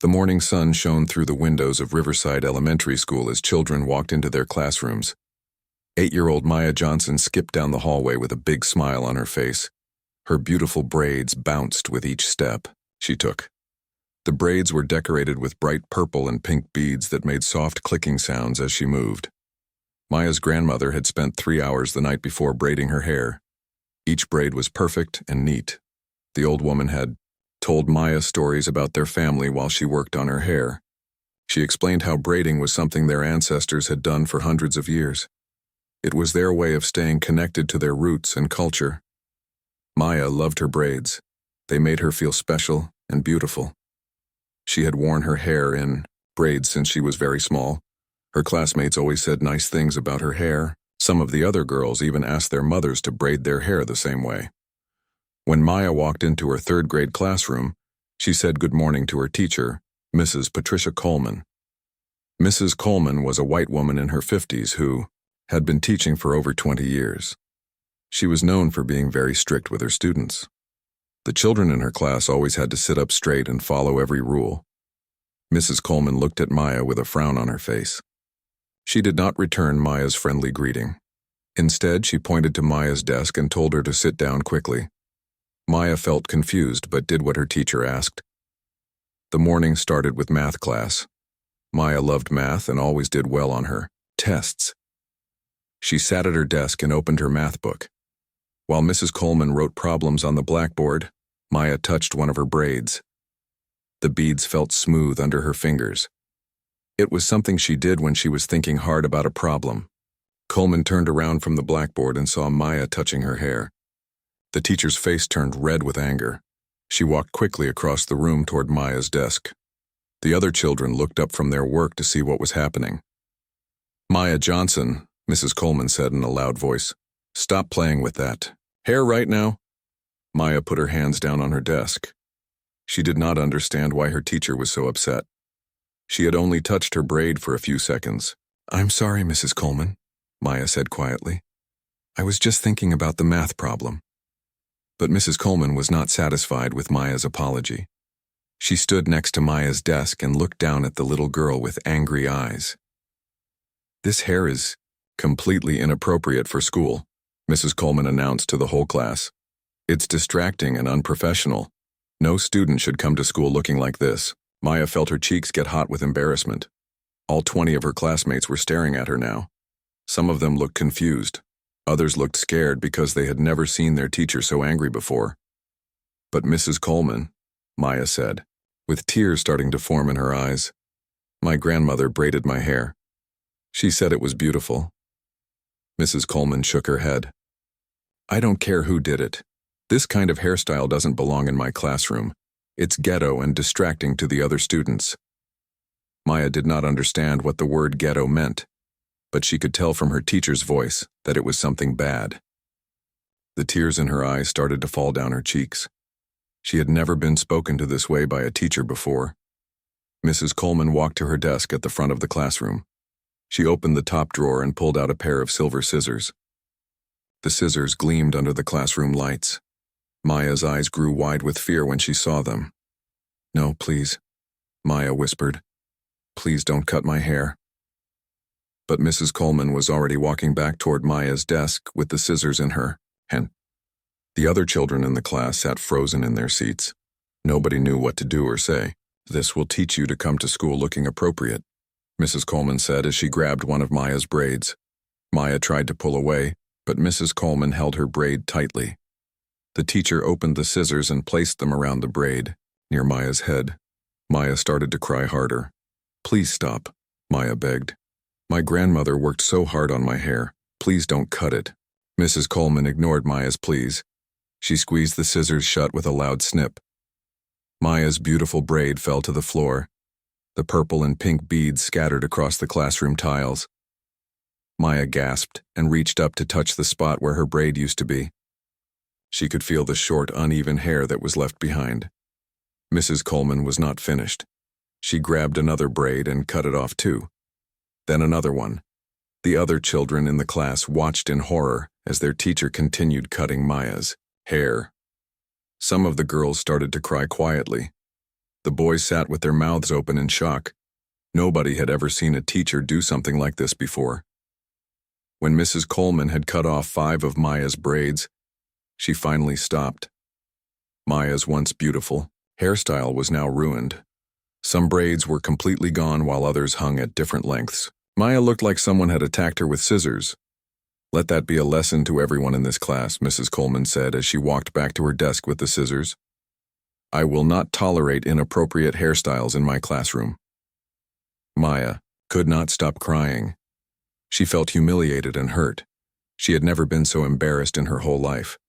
The morning sun shone through the windows of Riverside Elementary School as children walked into their classrooms. 8-year-old Maya Johnson skipped down the hallway with a big smile on her face. Her beautiful braids bounced with each step she took. The braids were decorated with bright purple and pink beads that made soft clicking sounds as she moved. Maya's grandmother had spent 3 hours the night before braiding her hair. Each braid was perfect and neat. The old woman had told Maya stories about their family while she worked on her hair. She explained how braiding was something their ancestors had done for hundreds of years. It was their way of staying connected to their roots and culture. Maya loved her braids. They made her feel special and beautiful. She had worn her hair in braids since she was very small. Her classmates always said nice things about her hair. Some of the other girls even asked their mothers to braid their hair the same way. When Maya walked into her third-grade classroom, she said good morning to her teacher, Mrs. Patricia Coleman. Mrs. Coleman was a white woman in her 50s who had been teaching for over 20 years. She was known for being very strict with her students. The children in her class always had to sit up straight and follow every rule. Mrs. Coleman looked at Maya with a frown on her face. She did not return Maya's friendly greeting. Instead, she pointed to Maya's desk and told her to sit down quickly. Maya felt confused but did what her teacher asked. The morning started with math class. Maya loved math and always did well on her tests. She sat at her desk and opened her math book. While Mrs. Coleman wrote problems on the blackboard, Maya touched one of her braids. The beads felt smooth under her fingers. It was something she did when she was thinking hard about a problem. Coleman turned around from the blackboard and saw Maya touching her hair. The teacher's face turned red with anger. She walked quickly across the room toward Maya's desk. The other children looked up from their work to see what was happening. "Maya Johnson," Mrs. Coleman said in a loud voice, "stop playing with that. Hair right now?" Maya put her hands down on her desk. She did not understand why her teacher was so upset. She had only touched her braid for a few seconds. "I'm sorry, Mrs. Coleman," Maya said quietly. "I was just thinking about the math problem." But Mrs. Coleman was not satisfied with Maya's apology. She stood next to Maya's desk and looked down at the little girl with angry eyes. "This hair is completely inappropriate for school," Mrs. Coleman announced to the whole class. "It's distracting and unprofessional. No student should come to school looking like this." Maya felt her cheeks get hot with embarrassment. All 20 of her classmates were staring at her now. Some of them looked confused. Others looked scared because they had never seen their teacher so angry before. "But Mrs. Coleman," Maya said, with tears starting to form in her eyes, "my grandmother braided my hair. She said it was beautiful." Mrs. Coleman shook her head. "I don't care who did it. This kind of hairstyle doesn't belong in my classroom. It's ghetto and distracting to the other students." Maya did not understand what the word ghetto meant, but she could tell from her teacher's voice that it was something bad. The tears in her eyes started to fall down her cheeks. She had never been spoken to this way by a teacher before. Mrs. Coleman walked to her desk at the front of the classroom. She opened the top drawer and pulled out a pair of silver scissors. The scissors gleamed under the classroom lights. Maya's eyes grew wide with fear when she saw them. "No, please," Maya whispered. "Please don't cut my hair." But Mrs. Coleman was already walking back toward Maya's desk with the scissors in her hand. The other children in the class sat frozen in their seats. Nobody knew what to do or say. "This will teach you to come to school looking appropriate," Mrs. Coleman said as she grabbed one of Maya's braids. Maya tried to pull away, but Mrs. Coleman held her braid tightly. The teacher opened the scissors and placed them around the braid, near Maya's head. Maya started to cry harder. "Please stop," Maya begged. "My grandmother worked so hard on my hair. Please don't cut it." Mrs. Coleman ignored Maya's pleas. She squeezed the scissors shut with a loud snip. Maya's beautiful braid fell to the floor. The purple and pink beads scattered across the classroom tiles. Maya gasped and reached up to touch the spot where her braid used to be. She could feel the short, uneven hair that was left behind. Mrs. Coleman was not finished. She grabbed another braid and cut it off too. Then another one. The other children in the class watched in horror as their teacher continued cutting Maya's hair. Some of the girls started to cry quietly. The boys sat with their mouths open in shock. Nobody had ever seen a teacher do something like this before. When Mrs. Coleman had cut off 5 of Maya's braids, she finally stopped. Maya's once beautiful hairstyle was now ruined. Some braids were completely gone while others hung at different lengths. Maya looked like someone had attacked her with scissors. "Let that be a lesson to everyone in this class," Mrs. Coleman said as she walked back to her desk with the scissors. "I will not tolerate inappropriate hairstyles in my classroom." Maya could not stop crying. She felt humiliated and hurt. She had never been so embarrassed in her whole life.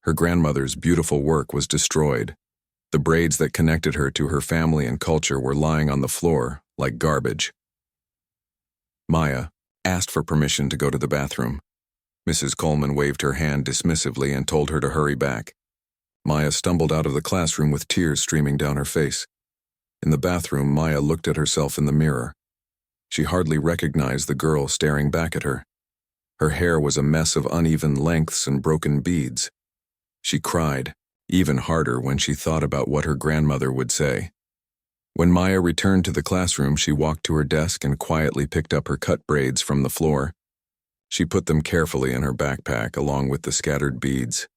Her grandmother's beautiful work was destroyed. The braids that connected her to her family and culture were lying on the floor like garbage. Maya asked for permission to go to the bathroom. Mrs. Coleman waved her hand dismissively and told her to hurry back. Maya stumbled out of the classroom with tears streaming down her face. In the bathroom, Maya looked at herself in the mirror. She hardly recognized the girl staring back at her. Her hair was a mess of uneven lengths and broken beads. She cried, even harder when she thought about what her grandmother would say. When Maya returned to the classroom, she walked to her desk and quietly picked up her cut braids from the floor. She put them carefully in her backpack along with the scattered beads.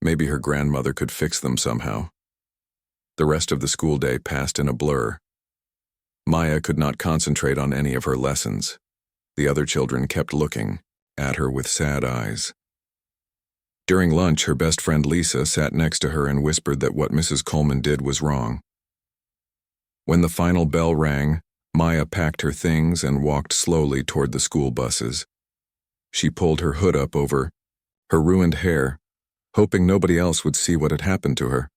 Maybe her grandmother could fix them somehow. The rest of the school day passed in a blur. Maya could not concentrate on any of her lessons. The other children kept looking at her with sad eyes. During lunch, her best friend Lisa sat next to her and whispered that what Mrs. Coleman did was wrong. When the final bell rang, Maya packed her things and walked slowly toward the school buses. She pulled her hood up over her ruined hair, hoping nobody else would see what had happened to her.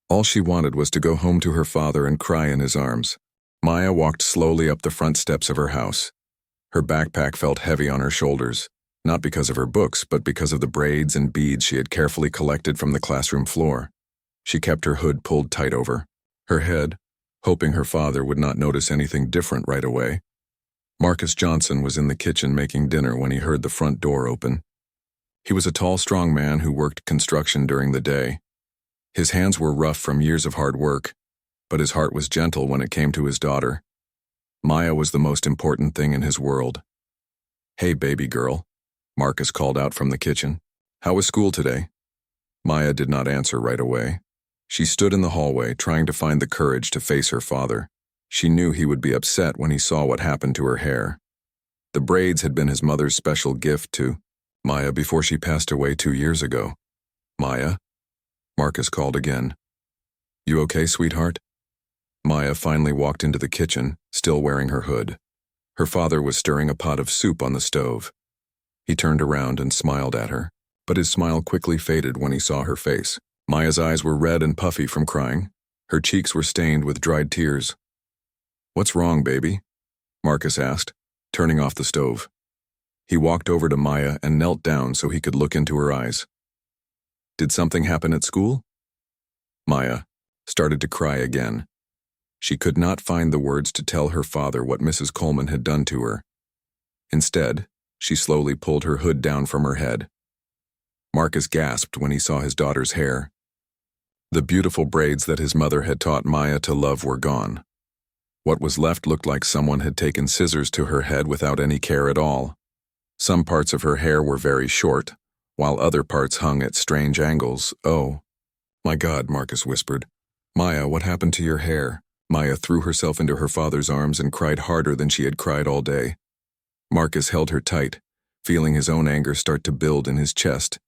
All she wanted was to go home to her father and cry in his arms. Maya walked slowly up the front steps of her house. Her backpack felt heavy on her shoulders, not because of her books, but because of the braids and beads she had carefully collected from the classroom floor. She kept her hood pulled tight over her head, hoping her father would not notice anything different right away. Marcus Johnson was in the kitchen making dinner when he heard the front door open. He was a tall, strong man who worked construction during the day. His hands were rough from years of hard work, but his heart was gentle when it came to his daughter. Maya was the most important thing in his world. "Hey, baby girl," Marcus called out from the kitchen. "How was school today?" Maya did not answer right away. She stood in the hallway, trying to find the courage to face her father. She knew he would be upset when he saw what happened to her hair. The braids had been his mother's special gift to Maya before she passed away 2 years ago. "Maya?" Marcus called again. "You okay, sweetheart?" Maya finally walked into the kitchen, still wearing her hood. Her father was stirring a pot of soup on the stove. He turned around and smiled at her, but his smile quickly faded when he saw her face. Maya's eyes were red and puffy from crying. Her cheeks were stained with dried tears. "What's wrong, baby?" Marcus asked, turning off the stove. He walked over to Maya and knelt down so he could look into her eyes. "Did something happen at school?" Maya started to cry again. She could not find the words to tell her father what Mrs. Coleman had done to her. Instead, she slowly pulled her hood down from her head. Marcus gasped when he saw his daughter's hair. The beautiful braids that his mother had taught Maya to love were gone. What was left looked like someone had taken scissors to her head without any care at all. Some parts of her hair were very short, while other parts hung at strange angles. "Oh, my God," Marcus whispered. "Maya, what happened to your hair?" Maya threw herself into her father's arms and cried harder than she had cried all day. Marcus held her tight, feeling his own anger start to build in his chest.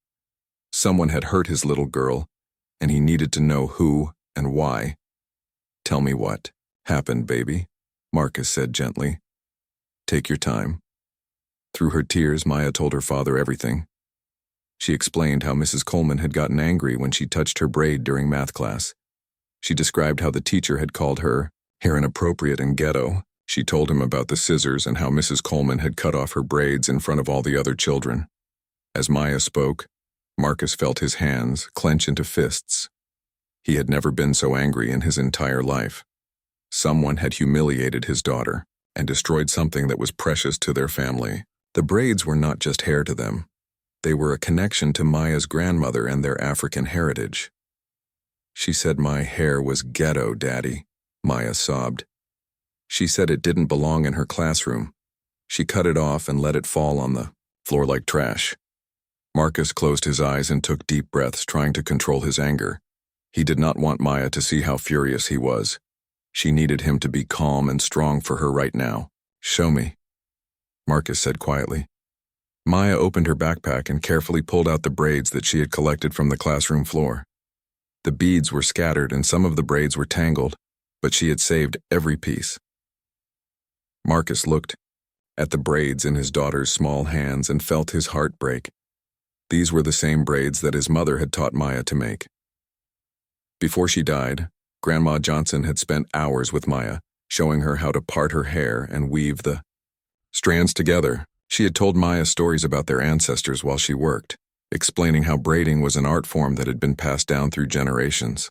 Someone had hurt his little girl, and he needed to know who and why. "Tell me what happened, baby," Marcus said gently. "Take your time." Through her tears, Maya told her father everything. She explained how Mrs. Coleman had gotten angry when she touched her braid during math class. She described how the teacher had called her hair inappropriate and ghetto. She told him about the scissors and how Mrs. Coleman had cut off her braids in front of all the other children. As Maya spoke, Marcus felt his hands clench into fists. He had never been so angry in his entire life. Someone had humiliated his daughter and destroyed something that was precious to their family. The braids were not just hair to them. They were a connection to Maya's grandmother and their African heritage. She said my hair was ghetto, Daddy, Maya sobbed. She said it didn't belong in her classroom. She cut it off and let it fall on the floor like trash. Marcus closed his eyes and took deep breaths, trying to control his anger. He did not want Maya to see how furious he was. She needed him to be calm and strong for her right now. "Show me," Marcus said quietly. Maya opened her backpack and carefully pulled out the braids that she had collected from the classroom floor. The beads were scattered and some of the braids were tangled, but she had saved every piece. Marcus looked at the braids in his daughter's small hands and felt his heart break. These were the same braids that his mother had taught Maya to make. Before she died, Grandma Johnson had spent hours with Maya, showing her how to part her hair and weave the strands together. She had told Maya stories about their ancestors while she worked, explaining how braiding was an art form that had been passed down through generations.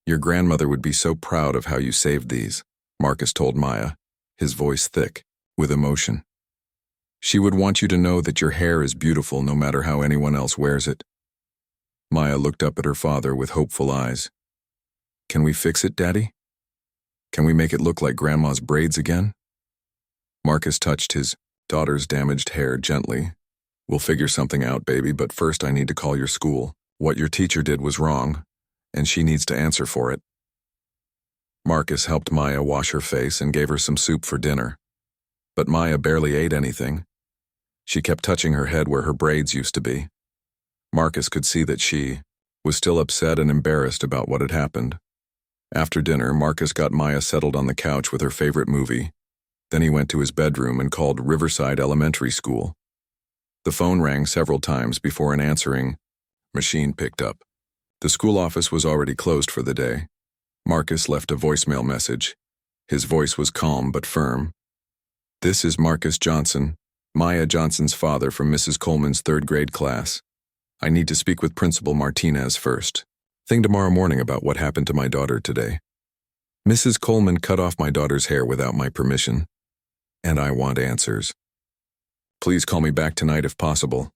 "Your grandmother would be so proud of how you saved these," Marcus told Maya, his voice thick with emotion. "She would want you to know that your hair is beautiful no matter how anyone else wears it." Maya looked up at her father with hopeful eyes. "Can we fix it, Daddy? Can we make it look like Grandma's braids again?" Marcus touched his daughter's damaged hair gently. "We'll figure something out, baby, but first I need to call your school. What your teacher did was wrong, and she needs to answer for it." Marcus helped Maya wash her face and gave her some soup for dinner. But Maya barely ate anything. She kept touching her head where her braids used to be. Marcus could see that she was still upset and embarrassed about what had happened. After dinner, Marcus got Maya settled on the couch with her favorite movie. Then he went to his bedroom and called Riverside Elementary School. The phone rang several times before an answering machine picked up. The school office was already closed for the day. Marcus left a voicemail message. His voice was calm but firm. "This is Marcus Johnson, Maya Johnson's father from Mrs. Coleman's third grade class. I need to speak with Principal Martinez first. Thing tomorrow morning about what happened to my daughter today. Mrs. Coleman cut off my daughter's hair without my permission, and I want answers. Please call me back tonight if possible."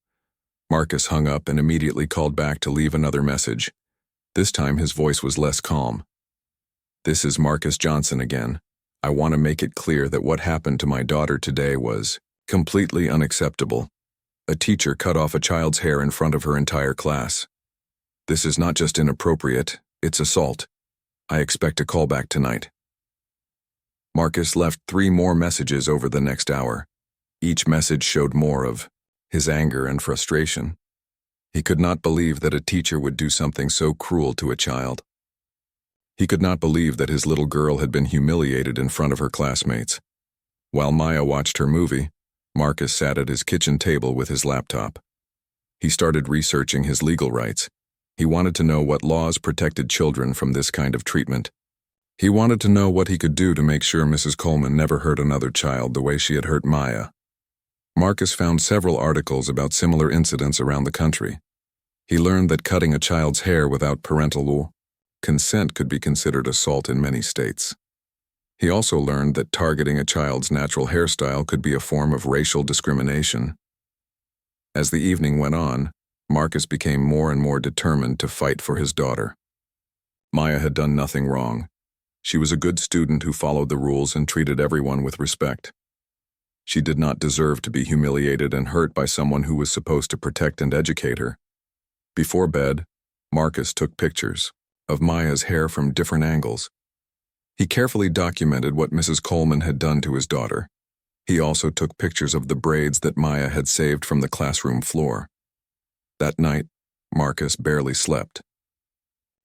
Marcus hung up and immediately called back to leave another message. This time his voice was less calm. "This is Marcus Johnson again. I want to make it clear that what happened to my daughter today was completely unacceptable. A teacher cut off a child's hair in front of her entire class. This is not just inappropriate, it's assault. I expect a call back tonight." Marcus left 3 more messages over the next hour. Each message showed more of his anger and frustration. He could not believe that a teacher would do something so cruel to a child. He could not believe that his little girl had been humiliated in front of her classmates. While Maya watched her movie, Marcus sat at his kitchen table with his laptop. He started researching his legal rights. He wanted to know what laws protected children from this kind of treatment. He wanted to know what he could do to make sure Mrs. Coleman never hurt another child the way she had hurt Maya. Marcus found several articles about similar incidents around the country. He learned that cutting a child's hair without parental consent could be considered assault in many states. He also learned that targeting a child's natural hairstyle could be a form of racial discrimination. As the evening went on, Marcus became more and more determined to fight for his daughter. Maya had done nothing wrong. She was a good student who followed the rules and treated everyone with respect. She did not deserve to be humiliated and hurt by someone who was supposed to protect and educate her. Before bed, Marcus took pictures of Maya's hair from different angles. He carefully documented what Mrs. Coleman had done to his daughter. He also took pictures of the braids that Maya had saved from the classroom floor. That night, Marcus barely slept.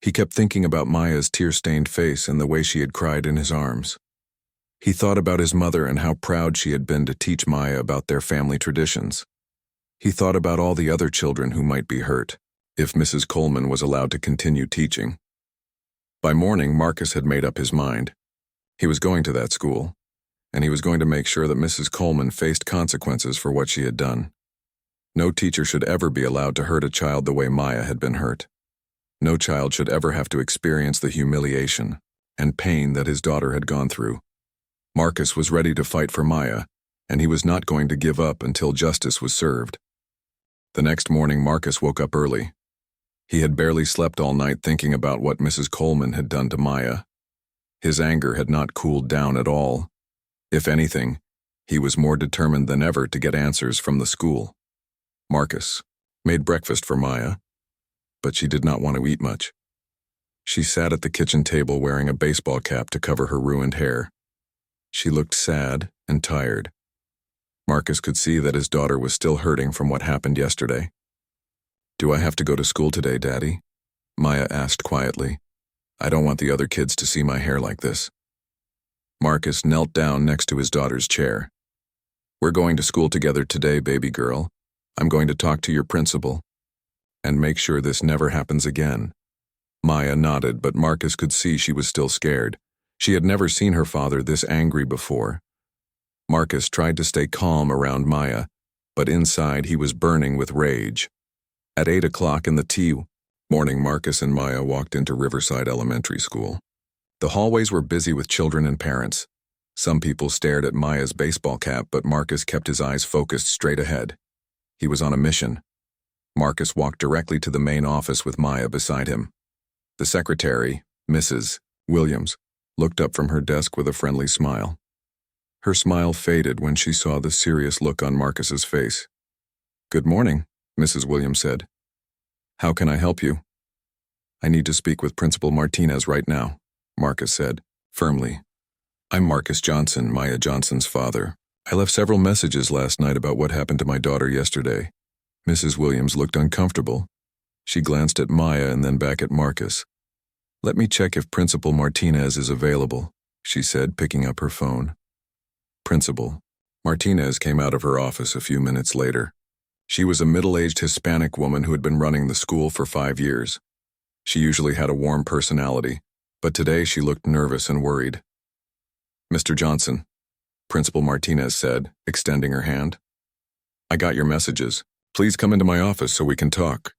He kept thinking about Maya's tear-stained face and the way she had cried in his arms. He thought about his mother and how proud she had been to teach Maya about their family traditions. He thought about all the other children who might be hurt if Mrs. Coleman was allowed to continue teaching. By morning, Marcus had made up his mind. He was going to that school, and he was going to make sure that Mrs. Coleman faced consequences for what she had done. No teacher should ever be allowed to hurt a child the way Maya had been hurt. No child should ever have to experience the humiliation and pain that his daughter had gone through. Marcus was ready to fight for Maya, and he was not going to give up until justice was served. The next morning, Marcus woke up early. He had barely slept all night thinking about what Mrs. Coleman had done to Maya. His anger had not cooled down at all. If anything, he was more determined than ever to get answers from the school. Marcus made breakfast for Maya, but she did not want to eat much. She sat at the kitchen table wearing a baseball cap to cover her ruined hair. She looked sad and tired. Marcus could see that his daughter was still hurting from what happened yesterday. "Do I have to go to school today, Daddy?" Maya asked quietly. "I don't want the other kids to see my hair like this." Marcus knelt down next to his daughter's chair. "We're going to school together today, baby girl. I'm going to talk to your principal and make sure this never happens again." Maya nodded, but Marcus could see she was still scared. She had never seen her father this angry before. Marcus tried to stay calm around Maya, but inside he was burning with rage. At 8 o'clock in the morning, Marcus and Maya walked into Riverside Elementary School. The hallways were busy with children and parents. Some people stared at Maya's baseball cap, but Marcus kept his eyes focused straight ahead. He was on a mission. Marcus walked directly to the main office with Maya beside him. The secretary, Mrs. Williams, looked up from her desk with a friendly smile. Her smile faded when she saw the serious look on Marcus's face. "Good morning," Mrs. Williams said. "How can I help you?" "I need to speak with Principal Martinez right now," Marcus said, firmly. "I'm Marcus Johnson, Maya Johnson's father. I left several messages last night about what happened to my daughter yesterday." Mrs. Williams looked uncomfortable. She glanced at Maya and then back at Marcus. "Let me check if Principal Martinez is available," she said, picking up her phone. Principal Martinez came out of her office a few minutes later. She was a middle-aged Hispanic woman who had been running the school for 5 years. She usually had a warm personality, but today she looked nervous and worried. "Mr. Johnson," Principal Martinez said, extending her hand. "I got your messages. Please come into my office so we can talk."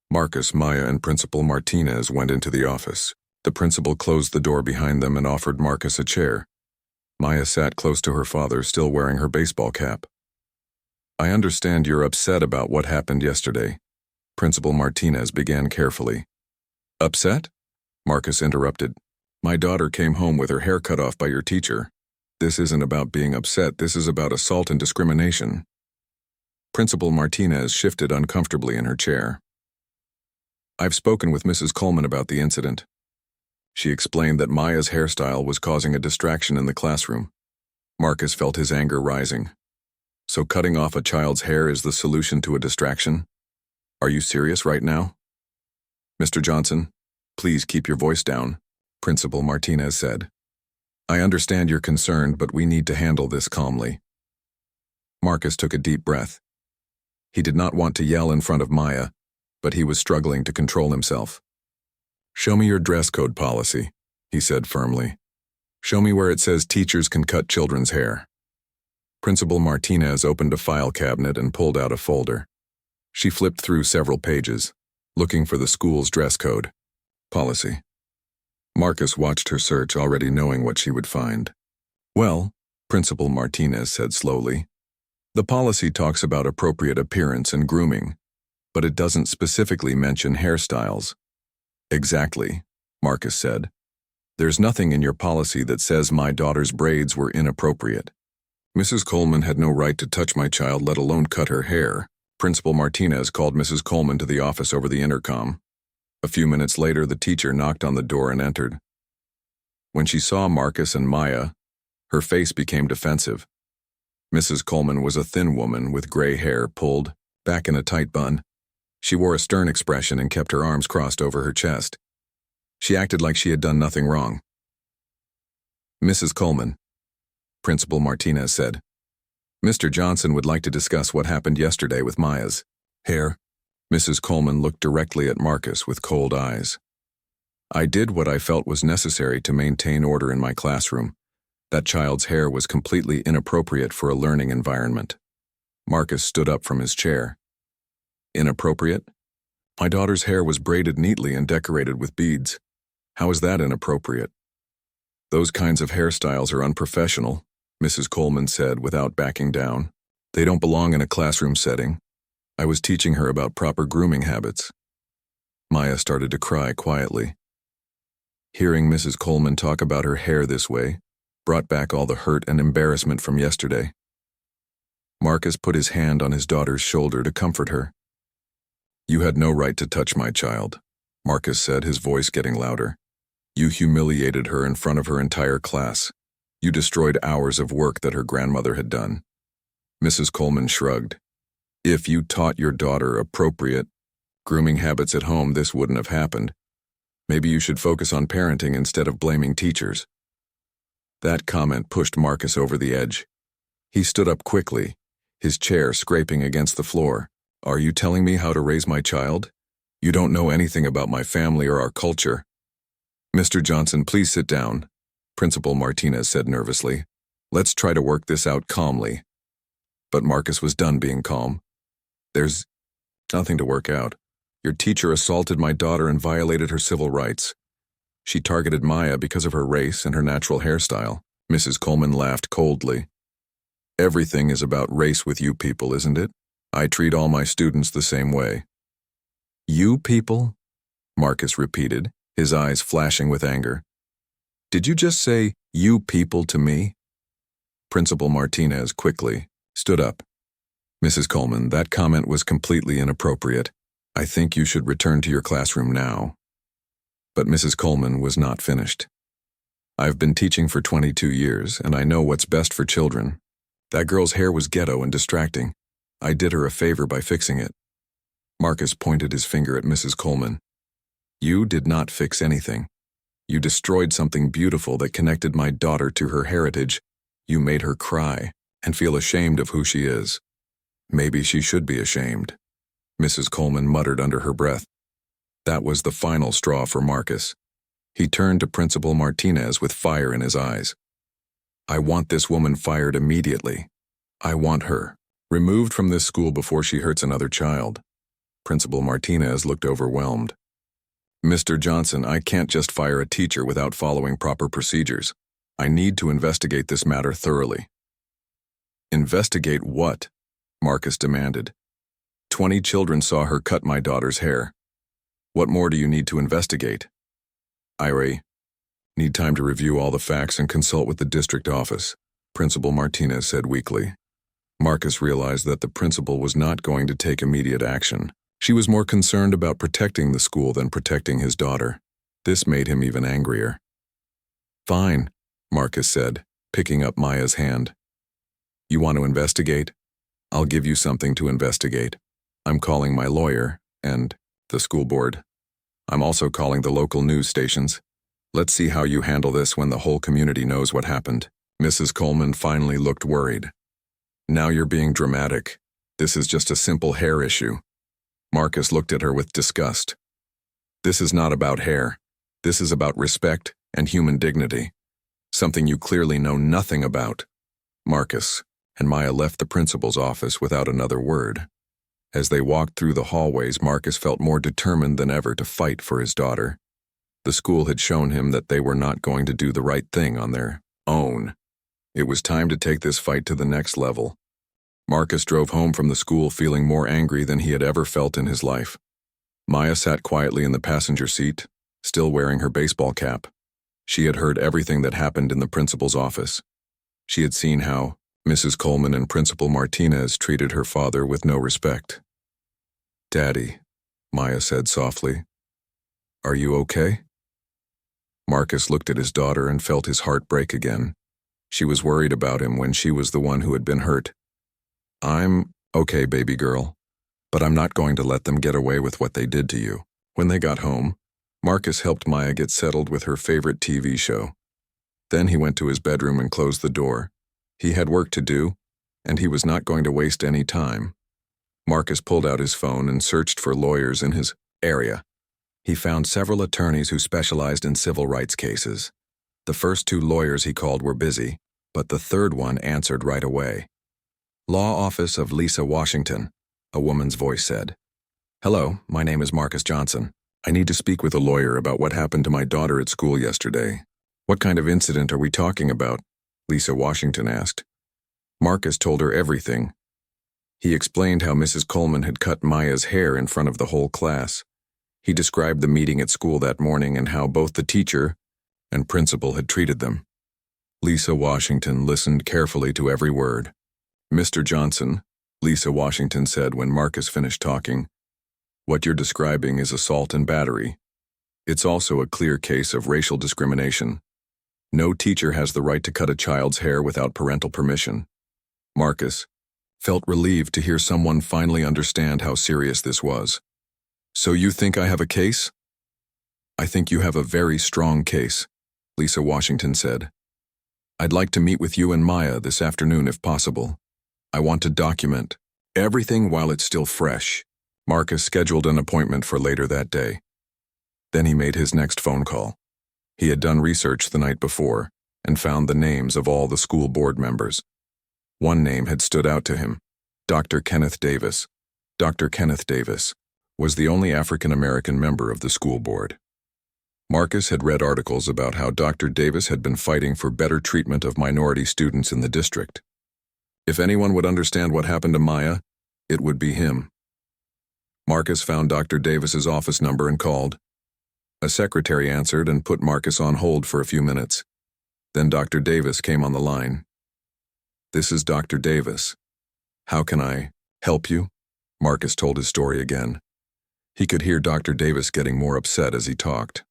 Marcus, Maya, and Principal Martinez went into the office. The principal closed the door behind them and offered Marcus a chair. Maya sat close to her father, still wearing her baseball cap. "I understand you're upset about what happened yesterday," Principal Martinez began carefully. "Upset?" Marcus interrupted. "My daughter came home with her hair cut off by your teacher. This isn't about being upset, this is about assault and discrimination." Principal Martinez shifted uncomfortably in her chair. "I've spoken with Mrs. Coleman about the incident." She explained that Maya's hairstyle was causing a distraction in the classroom. Marcus felt his anger rising. "So cutting off a child's hair is the solution to a distraction? Are you serious right now?" "Mr. Johnson, please keep your voice down," Principal Martinez said. "I understand you're concerned, but we need to handle this calmly." Marcus took a deep breath. He did not want to yell in front of Maya, but he was struggling to control himself. "Show me your dress code policy," he said firmly. "Show me where it says teachers can cut children's hair." Principal Martinez opened a file cabinet and pulled out a folder. She flipped through several pages, looking for the school's dress code policy. Marcus watched her search, already knowing what she would find. "Well," Principal Martinez said slowly, "the policy talks about appropriate appearance and grooming, but it doesn't specifically mention hairstyles." "Exactly," Marcus said. "There's nothing in your policy that says my daughter's braids were inappropriate. Mrs. Coleman had no right to touch my child, let alone cut her hair." Principal Martinez called Mrs. Coleman to the office over the intercom. A few minutes later, the teacher knocked on the door and entered. When she saw Marcus and Maya, her face became defensive. Mrs. Coleman was a thin woman with gray hair pulled back in a tight bun. She wore a stern expression and kept her arms crossed over her chest. She acted like she had done nothing wrong. "Mrs. Coleman," Principal Martinez said, "Mr. Johnson would like to discuss what happened yesterday with Maya's hair." Mrs. Coleman looked directly at Marcus with cold eyes. "I did what I felt was necessary to maintain order in my classroom. That child's hair was completely inappropriate for a learning environment." Marcus stood up from his chair. "Inappropriate? My daughter's hair was braided neatly and decorated with beads. How is that inappropriate?" "Those kinds of hairstyles are unprofessional," Mrs. Coleman said without backing down. "They don't belong in a classroom setting. I was teaching her about proper grooming habits." Maya started to cry quietly. Hearing Mrs. Coleman talk about her hair this way brought back all the hurt and embarrassment from yesterday. Marcus put his hand on his daughter's shoulder to comfort her. "You had no right to touch my child," Marcus said, his voice getting louder. "You humiliated her in front of her entire class. You destroyed hours of work that her grandmother had done." Mrs. Coleman shrugged. "If you taught your daughter appropriate grooming habits at home, this wouldn't have happened. Maybe you should focus on parenting instead of blaming teachers." That comment pushed Marcus over the edge. He stood up quickly, his chair scraping against the floor. "Are you telling me how to raise my child? You don't know anything about my family or our culture." "Mr. Johnson, please sit down," Principal Martinez said nervously. "Let's try to work this out calmly." But Marcus was done being calm. "There's nothing to work out. Your teacher assaulted my daughter and violated her civil rights. She targeted Maya because of her race and her natural hairstyle." Mrs. Coleman laughed coldly. "Everything is about race with you people, isn't it? I treat all my students the same way." "You people?" Marcus repeated, his eyes flashing with anger. "Did you just say, 'you people' to me?" Principal Martinez quickly stood up. "Mrs. Coleman, that comment was completely inappropriate. I think you should return to your classroom now." But Mrs. Coleman was not finished. "I've been teaching for 22 years, and I know what's best for children. That girl's hair was ghetto and distracting. I did her a favor by fixing it." Marcus pointed his finger at Mrs. Coleman. "You did not fix anything. You destroyed something beautiful that connected my daughter to her heritage. You made her cry and feel ashamed of who she is. Maybe she should be ashamed," Mrs. Coleman muttered under her breath. That was the final straw for Marcus. He turned to Principal Martinez with fire in his eyes. "I want this woman fired immediately. I want her removed from this school before she hurts another child." Principal Martinez looked overwhelmed. "Mr. Johnson, I can't just fire a teacher without following proper procedures. I need to investigate this matter thoroughly." "Investigate what?" Marcus demanded. 20 children saw her cut my daughter's hair. What more do you need to investigate?" "I need time to review all the facts and consult with the district office," Principal Martinez said weakly. Marcus realized that the principal was not going to take immediate action. She was more concerned about protecting the school than protecting his daughter. This made him even angrier. "Fine," Marcus said, picking up Maya's hand. "You want to investigate? I'll give you something to investigate. I'm calling my lawyer and the school board. I'm also calling the local news stations. Let's see how you handle this when the whole community knows what happened." Mrs. Coleman finally looked worried. "Now you're being dramatic. This is just a simple hair issue." Marcus looked at her with disgust. "This is not about hair. This is about respect and human dignity. Something you clearly know nothing about." Marcus and Maya left the principal's office without another word. As they walked through the hallways, Marcus felt more determined than ever to fight for his daughter. The school had shown him that they were not going to do the right thing on their own. It was time to take this fight to the next level. Marcus drove home from the school feeling more angry than he had ever felt in his life. Maya sat quietly in the passenger seat, still wearing her baseball cap. She had heard everything that happened in the principal's office. She had seen how Mrs. Coleman and Principal Martinez treated her father with no respect. "Daddy," Maya said softly, "are you okay?" Marcus looked at his daughter and felt his heart break again. She was worried about him when she was the one who had been hurt. "I'm okay, baby girl, but I'm not going to let them get away with what they did to you." When they got home, Marcus helped Maya get settled with her favorite TV show. Then he went to his bedroom and closed the door. He had work to do, and he was not going to waste any time. Marcus pulled out his phone and searched for lawyers in his area. He found several attorneys who specialized in civil rights cases. The first 2 lawyers he called were busy, but the third one answered right away. "Law Office of Lisa Washington," a woman's voice said. "Hello, my name is Marcus Johnson. I need to speak with a lawyer about what happened to my daughter at school yesterday." "What kind of incident are we talking about?" Lisa Washington asked. Marcus told her everything. He explained how Mrs. Coleman had cut Maya's hair in front of the whole class. He described the meeting at school that morning and how both the teacher and principal had treated them. Lisa Washington listened carefully to every word. "Mr. Johnson," Lisa Washington said when Marcus finished talking, "what you're describing is assault and battery. It's also a clear case of racial discrimination. No teacher has the right to cut a child's hair without parental permission." Marcus felt relieved to hear someone finally understand how serious this was. "So you think I have a case?" "I think you have a very strong case," Lisa Washington said. "I'd like to meet with you and Maya this afternoon if possible. I want to document everything while it's still fresh." Marcus scheduled an appointment for later that day. Then he made his next phone call. He had done research the night before and found the names of all the school board members. One name had stood out to him: Dr. Kenneth Davis. Dr. Kenneth Davis was the only African-American member of the school board. Marcus had read articles about how Dr. Davis had been fighting for better treatment of minority students in the district. If anyone would understand what happened to Maya, it would be him. Marcus found Dr. Davis's office number and called. A secretary answered and put Marcus on hold for a few minutes. Then Dr. Davis came on the line. "This is Dr. Davis. How can I help you?" Marcus told his story again. He could hear Dr. Davis getting more upset as he talked.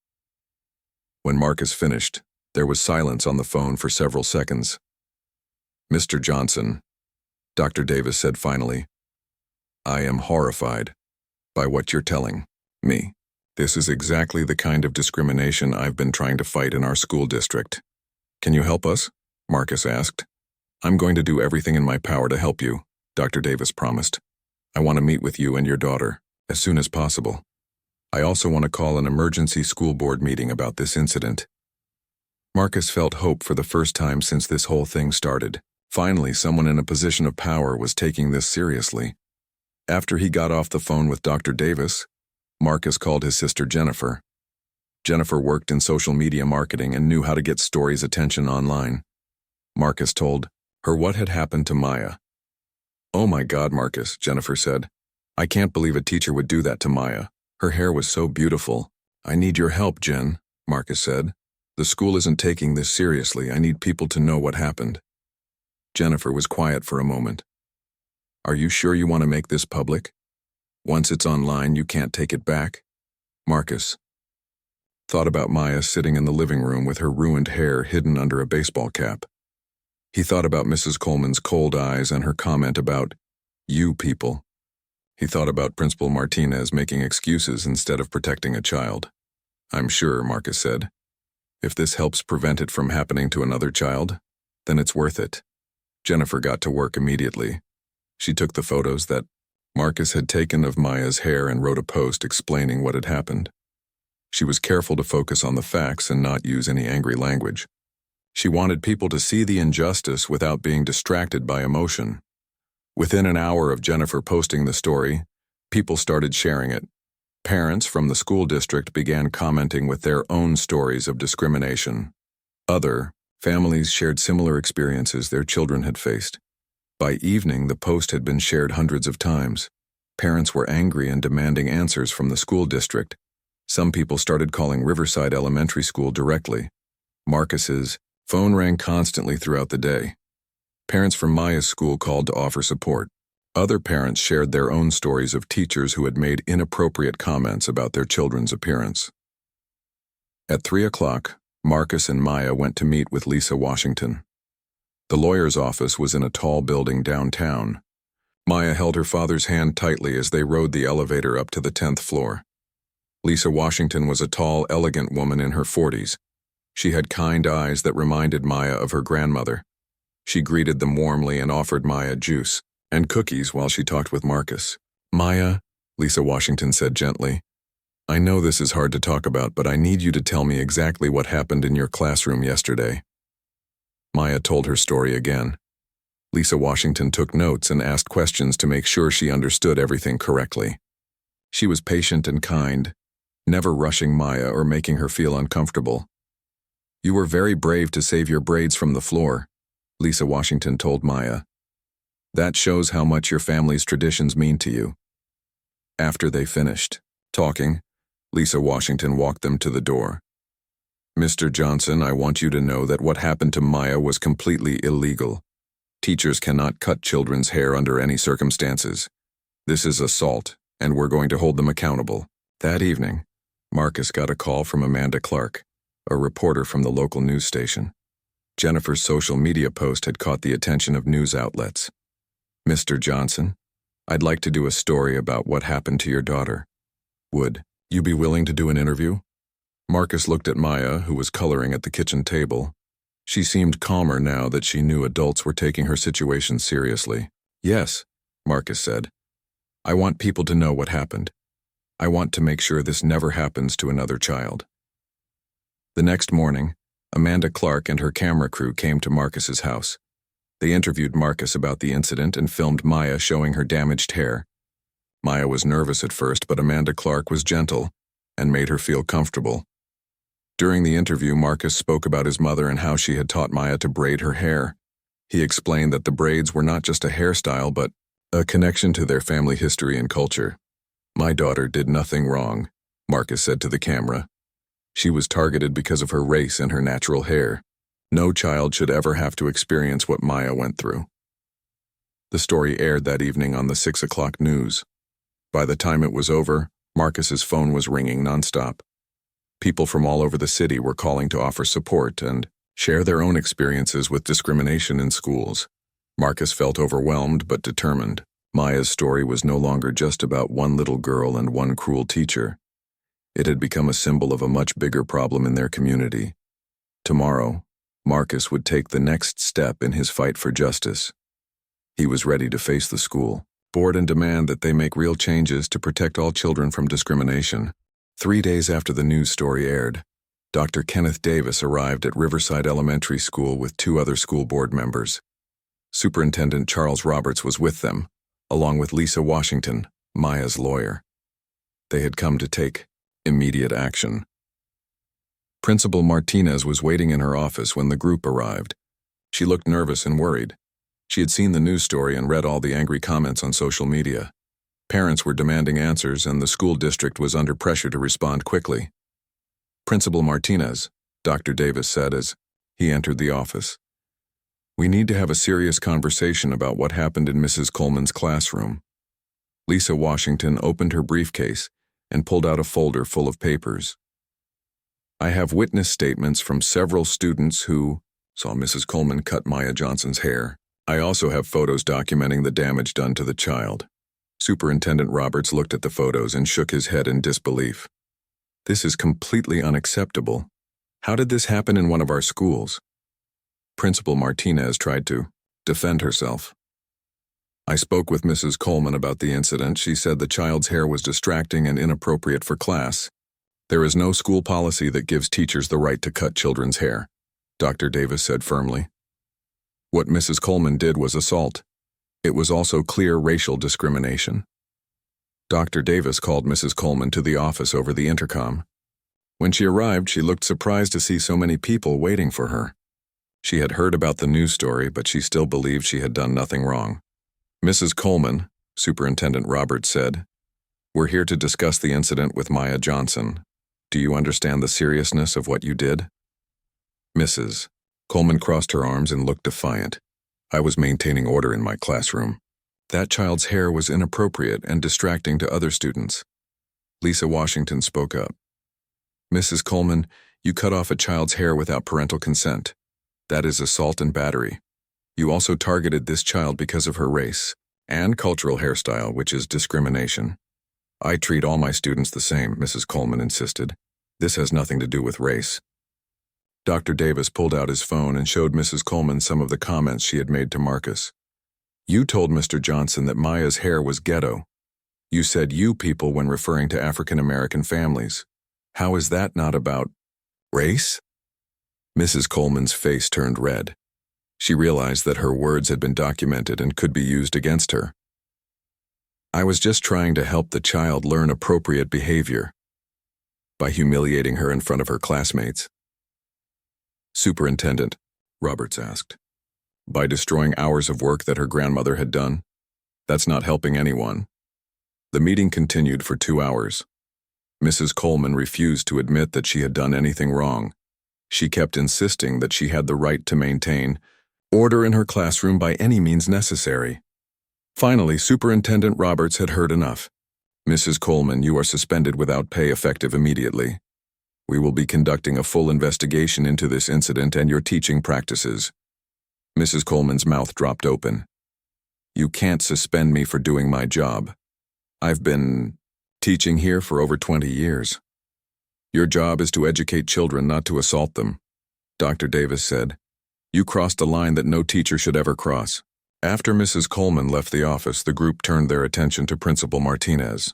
When Marcus finished, there was silence on the phone for several seconds. "Mr. Johnson," Dr. Davis said finally, "I am horrified by what you're telling me. This is exactly the kind of discrimination I've been trying to fight in our school district. Can you help us?" Marcus asked. "I'm going to do everything in my power to help you," Dr. Davis promised. "I want to meet with you and your daughter as soon as possible. I also want to call an emergency school board meeting about this incident." Marcus felt hope for the first time since this whole thing started. Finally, someone in a position of power was taking this seriously. After he got off the phone with Dr. Davis, Marcus called his sister Jennifer. Jennifer worked in social media marketing and knew how to get stories' attention online. Marcus told her what had happened to Maya. "Oh my God, Marcus," Jennifer said. "I can't believe a teacher would do that to Maya. Her hair was so beautiful." "I need your help, Jen," Marcus said. "The school isn't taking this seriously. I need people to know what happened." Jennifer was quiet for a moment. "Are you sure you want to make this public? Once it's online, you can't take it back?" Marcus thought about Maya sitting in the living room with her ruined hair hidden under a baseball cap. He thought about Mrs. Coleman's cold eyes and her comment about, "you people." He thought about Principal Martinez making excuses instead of protecting a child. "I'm sure," Marcus said. "If this helps prevent it from happening to another child, then it's worth it." Jennifer got to work immediately. She took the photos that Marcus had taken of Maya's hair and wrote a post explaining what had happened. She was careful to focus on the facts and not use any angry language. She wanted people to see the injustice without being distracted by emotion. Within an hour of Jennifer posting the story, people started sharing it. Parents from the school district began commenting with their own stories of discrimination. Other families shared similar experiences their children had faced. By evening, the post had been shared hundreds of times. Parents were angry and demanding answers from the school district. Some people started calling Riverside Elementary School directly. Marcus's phone rang constantly throughout the day. Parents from Maya's school called to offer support. Other parents shared their own stories of teachers who had made inappropriate comments about their children's appearance. At 3 o'clock, Marcus and Maya went to meet with Lisa Washington. The lawyer's office was in a tall building downtown. Maya held her father's hand tightly as they rode the elevator up to the 10th floor. Lisa Washington was a tall, elegant woman in her 40s. She had kind eyes that reminded Maya of her grandmother. She greeted them warmly and offered Maya juice and cookies while she talked with Marcus. "Maya," Lisa Washington said gently, "I know this is hard to talk about, but I need you to tell me exactly what happened in your classroom yesterday." Maya told her story again. Lisa Washington took notes and asked questions to make sure she understood everything correctly. She was patient and kind, never rushing Maya or making her feel uncomfortable. "You were very brave to save your braids from the floor," Lisa Washington told Maya. "That shows how much your family's traditions mean to you." After they finished talking, Lisa Washington walked them to the door. Mr. Johnson, I want you to know that what happened to Maya was completely illegal. Teachers cannot cut children's hair under any circumstances. This is assault, and we're going to hold them accountable. That evening, Marcus got a call from Amanda Clark, a reporter from the local news station. Jennifer's social media post had caught the attention of news outlets. Mr. Johnson, I'd like to do a story about what happened to your daughter. Would you be willing to do an interview? Marcus looked at Maya, who was coloring at the kitchen table. She seemed calmer now that she knew adults were taking her situation seriously. Yes, Marcus said. I want people to know what happened. I want to make sure this never happens to another child. The next morning, Amanda Clark and her camera crew came to Marcus's house. They interviewed Marcus about the incident and filmed Maya showing her damaged hair. Maya was nervous at first, but Amanda Clark was gentle and made her feel comfortable. During the interview, Marcus spoke about his mother and how she had taught Maya to braid her hair. He explained that the braids were not just a hairstyle, but a connection to their family history and culture. My daughter did nothing wrong, Marcus said to the camera. She was targeted because of her race and her natural hair. No child should ever have to experience what Maya went through. The story aired that evening on the 6 o'clock news. By the time it was over, Marcus's phone was ringing nonstop. People from all over the city were calling to offer support and share their own experiences with discrimination in schools. Marcus felt overwhelmed but determined. Maya's story was no longer just about one little girl and one cruel teacher. It had become a symbol of a much bigger problem in their community. Tomorrow, Marcus would take the next step in his fight for justice. He was ready to face the school board and demand that they make real changes to protect all children from discrimination. 3 days after the news story aired, Dr. Kenneth Davis arrived at Riverside Elementary School with 2 other school board members. Superintendent Charles Roberts was with them, along with Lisa Washington, Maya's lawyer. They had come to take immediate action. Principal Martinez was waiting in her office when the group arrived. She looked nervous and worried. She had seen the news story and read all the angry comments on social media. Parents were demanding answers, and the school district was under pressure to respond quickly. Principal Martinez, Dr. Davis said as he entered the office. We need to have a serious conversation about what happened in Mrs. Coleman's classroom. Lisa Washington opened her briefcase and pulled out a folder full of papers. I have witness statements from several students who saw Mrs. Coleman cut Maya Johnson's hair. I also have photos documenting the damage done to the child. Superintendent Roberts looked at the photos and shook his head in disbelief. This is completely unacceptable. How did this happen in one of our schools? Principal Martinez tried to defend herself. I spoke with Mrs. Coleman about the incident. She said the child's hair was distracting and inappropriate for class. There is no school policy that gives teachers the right to cut children's hair, Dr. Davis said firmly. What Mrs. Coleman did was assault. It was also clear racial discrimination. Dr. Davis called Mrs. Coleman to the office over the intercom. When she arrived, she looked surprised to see so many people waiting for her. She had heard about the news story, but she still believed she had done nothing wrong. Mrs. Coleman, Superintendent Roberts said, we're here to discuss the incident with Maya Johnson. Do you understand the seriousness of what you did? Mrs. Coleman crossed her arms and looked defiant. I was maintaining order in my classroom. That child's hair was inappropriate and distracting to other students. Lisa Washington spoke up. Mrs. Coleman, you cut off a child's hair without parental consent. That is assault and battery. You also targeted this child because of her race and cultural hairstyle, which is discrimination. I treat all my students the same, Mrs. Coleman insisted. This has nothing to do with race. Dr. Davis pulled out his phone and showed Mrs. Coleman some of the comments she had made to Marcus. You told Mr. Johnson that Maya's hair was ghetto. You said you people when referring to African American families. How is that not about race? Mrs. Coleman's face turned red. She realized that her words had been documented and could be used against her. I was just trying to help the child learn appropriate behavior by humiliating her in front of her classmates. Superintendent, Roberts asked. By destroying hours of work that her grandmother had done? That's not helping anyone. The meeting continued for 2 hours. Mrs. Coleman refused to admit that she had done anything wrong. She kept insisting that she had the right to maintain order in her classroom by any means necessary. Finally, Superintendent Roberts had heard enough. "Mrs. Coleman, you are suspended without pay effective immediately. We will be conducting a full investigation into this incident and your teaching practices." Mrs. Coleman's mouth dropped open. "You can't suspend me for doing my job. I've been teaching here for over 20 years. Your job is to educate children, not to assault them," Dr. Davis said. "You crossed a line that no teacher should ever cross." After Mrs. Coleman left the office, the group turned their attention to Principal Martinez.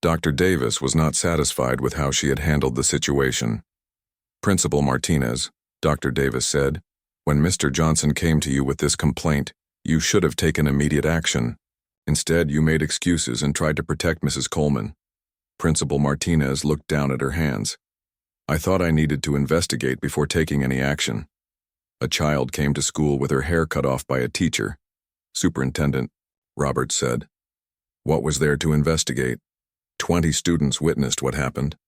Dr. Davis was not satisfied with how she had handled the situation. "Principal Martinez," Dr. Davis said, "when Mr. Johnson came to you with this complaint, you should have taken immediate action. Instead, you made excuses and tried to protect Mrs. Coleman." Principal Martinez looked down at her hands. "I thought I needed to investigate before taking any action. A child came to school with her hair cut off by a teacher." "Superintendent," Roberts said. "What was there to investigate? 20 students witnessed what happened."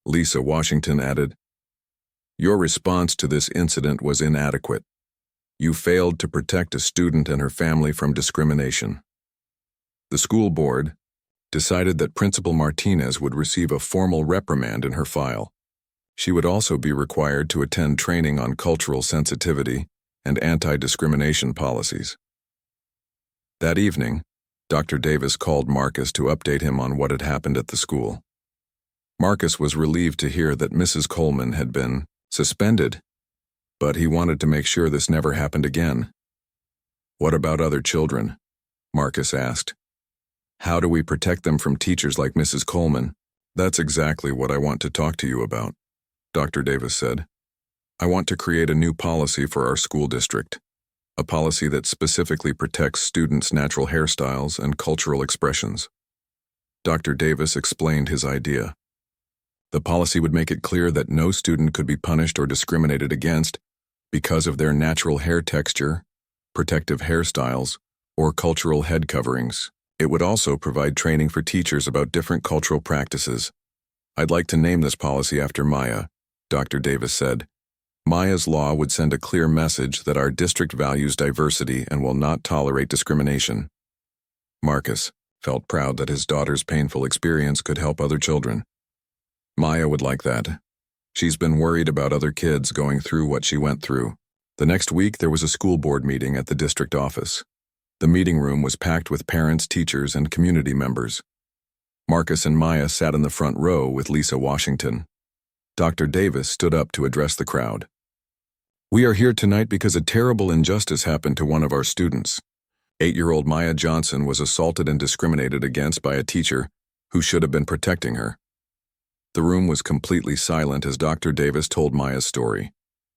Lisa Washington added, "Your response to this incident was inadequate. You failed to protect a student and her family from discrimination." The school board decided that Principal Martinez would receive a formal reprimand in her file. She would also be required to attend training on cultural sensitivity and anti-discrimination policies. That evening, Dr. Davis called Marcus to update him on what had happened at the school. Marcus was relieved to hear that Mrs. Coleman had been suspended, but he wanted to make sure this never happened again. "What about other children?" Marcus asked. "How do we protect them from teachers like Mrs. Coleman?" "That's exactly what I want to talk to you about," Dr. Davis said. "I want to create a new policy for our school district, a policy that specifically protects students' natural hairstyles and cultural expressions." Dr. Davis explained his idea. The policy would make it clear that no student could be punished or discriminated against because of their natural hair texture, protective hairstyles, or cultural head coverings. It would also provide training for teachers about different cultural practices. "I'd like to name this policy after Maya," Dr. Davis said. "Maya's law would send a clear message that our district values diversity and will not tolerate discrimination." Marcus felt proud that his daughter's painful experience could help other children. Maya would like that. She's been worried about other kids going through what she went through. The next week, there was a school board meeting at the district office. The meeting room was packed with parents, teachers, and community members. Marcus and Maya sat in the front row with Lisa Washington. Dr. Davis stood up to address the crowd. "We are here tonight because a terrible injustice happened to one of our students. 8-year-old Maya Johnson was assaulted and discriminated against by a teacher who should have been protecting her." The room was completely silent as Dr. Davis told Maya's story.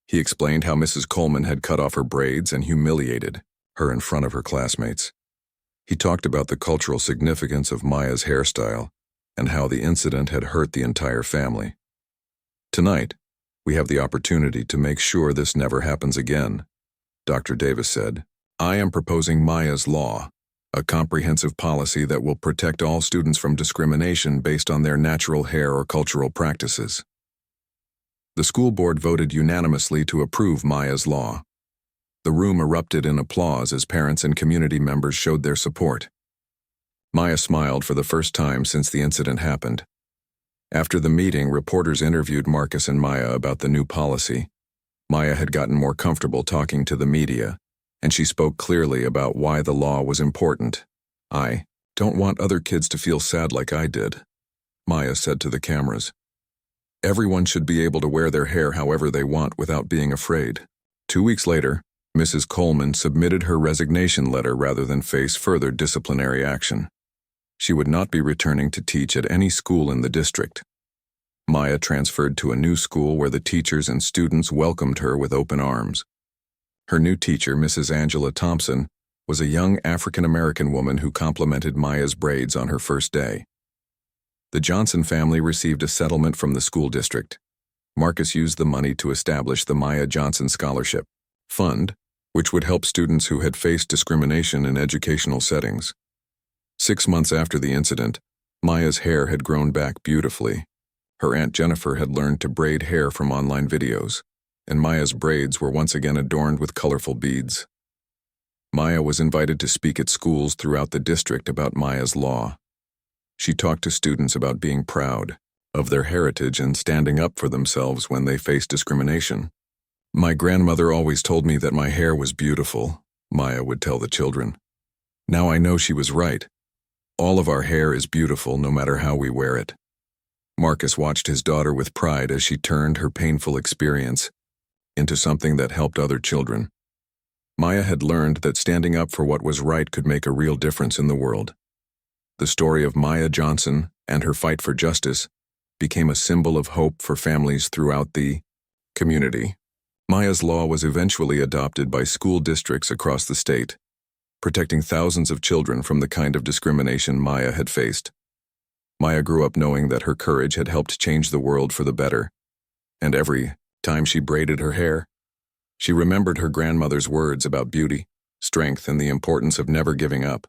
He explained how Mrs. Coleman had cut off her braids and humiliated her in front of her classmates. He talked about the cultural significance of Maya's hairstyle and how the incident had hurt the entire family. "Tonight, we have the opportunity to make sure this never happens again," Dr. Davis said. "I am proposing Maya's Law, a comprehensive policy that will protect all students from discrimination based on their natural hair or cultural practices." The school board voted unanimously to approve Maya's Law. The room erupted in applause as parents and community members showed their support. Maya smiled for the first time since the incident happened. After the meeting, reporters interviewed Marcus and Maya about the new policy. Maya had gotten more comfortable talking to the media, and she spoke clearly about why the law was important. "I don't want other kids to feel sad like I did," Maya said to the cameras. "Everyone should be able to wear their hair however they want without being afraid." 2 weeks later, Mrs. Coleman submitted her resignation letter rather than face further disciplinary action. She would not be returning to teach at any school in the district. Maya transferred to a new school where the teachers and students welcomed her with open arms. Her new teacher, Mrs. Angela Thompson, was a young African-American woman who complimented Maya's braids on her first day. The Johnson family received a settlement from the school district. Marcus used the money to establish the Maya Johnson Scholarship Fund, which would help students who had faced discrimination in educational settings. 6 months after the incident, Maya's hair had grown back beautifully. Her Aunt Jennifer had learned to braid hair from online videos, and Maya's braids were once again adorned with colorful beads. Maya was invited to speak at schools throughout the district about Maya's law. She talked to students about being proud of their heritage and standing up for themselves when they faced discrimination. "My grandmother always told me that my hair was beautiful," Maya would tell the children. "Now I know she was right. All of our hair is beautiful no matter how we wear it." Marcus watched his daughter with pride as she turned her painful experience into something that helped other children. Maya had learned that standing up for what was right could make a real difference in the world. The story of Maya Johnson and her fight for justice became a symbol of hope for families throughout the community. Maya's law was eventually adopted by school districts across the state, protecting thousands of children from the kind of discrimination Maya had faced. Maya grew up knowing that her courage had helped change the world for the better, and every time she braided her hair, she remembered her grandmother's words about beauty, strength, and the importance of never giving up.